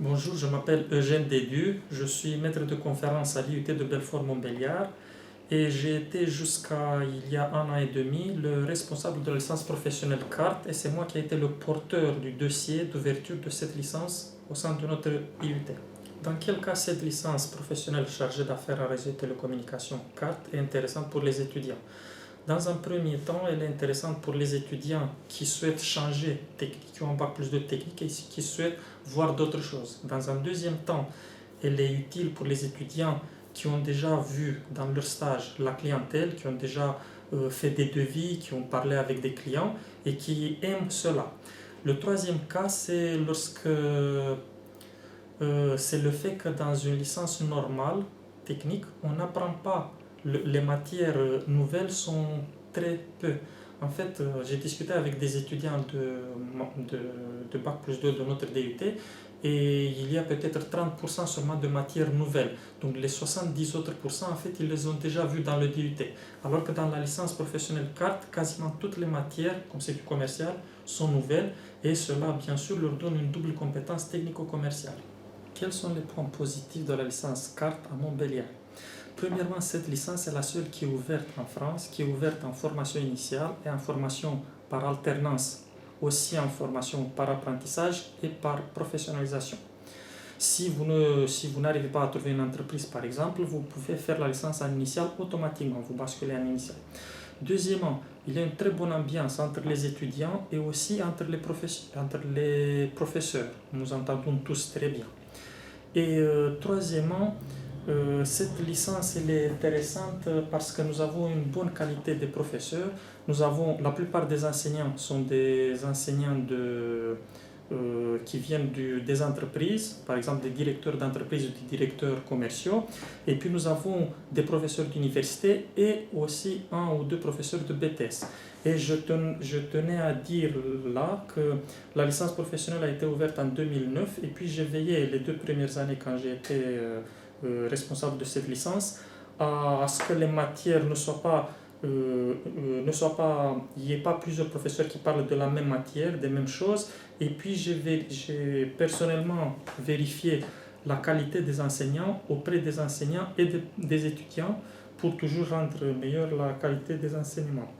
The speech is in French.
Bonjour, je m'appelle Eugène Dédu, je suis maître de conférence à l'IUT de Belfort-Montbéliard et j'ai été jusqu'à il y a un an et demi le responsable de la licence professionnelle carte et c'est moi qui ai été le porteur du dossier d'ouverture de cette licence au sein de notre IUT. Dans quel cas cette licence professionnelle chargée d'affaires en réseau et télécommunications carte est intéressante pour les étudiants? Dans un premier temps, elle est intéressante pour les étudiants qui souhaitent changer, qui ont bac plus de technique et qui souhaitent voir d'autres choses. Dans un deuxième temps, elle est utile pour les étudiants qui ont déjà vu dans leur stage la clientèle, qui ont déjà fait des devis, qui ont parlé avec des clients et qui aiment cela. Le troisième cas, c'est le fait que dans une licence normale, technique, on n'apprend pas. Les matières nouvelles sont très peu. En fait, j'ai discuté avec des étudiants de Bac plus 2 de notre DUT et il y a peut-être 30% seulement de matières nouvelles. Donc les 70 autres pourcents, en fait, ils les ont déjà vus dans le DUT. Alors que dans la licence professionnelle carte, quasiment toutes les matières, comme c'est du commercial, sont nouvelles et cela, bien sûr, leur donne une double compétence technico-commerciale. Quels sont les points positifs de la licence carte à Montbéliard? Premièrement, cette licence est la seule qui est ouverte en France, qui est ouverte en formation initiale et en formation par alternance, aussi en formation par apprentissage et par professionnalisation. Si vous n'arrivez pas à trouver une entreprise, par exemple, vous pouvez faire la licence en initiale automatiquement, vous basculez en initiale. Deuxièmement, il y a une très bonne ambiance entre les étudiants et aussi entre les professeurs. Nous entendons tous très bien. Et troisièmement, cette licence elle est intéressante parce que nous avons une bonne qualité des professeurs. La plupart des enseignants sont des enseignants qui viennent des entreprises, par exemple des directeurs d'entreprises ou des directeurs commerciaux. Et puis nous avons des professeurs d'université et aussi un ou deux professeurs de BTS. Et je tenais à dire là que la licence professionnelle a été ouverte en 2009 et puis j'ai veillé les 2 premières années quand j'ai été responsable de cette licence à ce que les matières ne soient pas il n'y ait pas plusieurs professeurs qui parlent de la même matière, des mêmes choses. Et puis j'ai personnellement vérifié la qualité des enseignants auprès des enseignants et des étudiants pour toujours rendre meilleure la qualité des enseignements.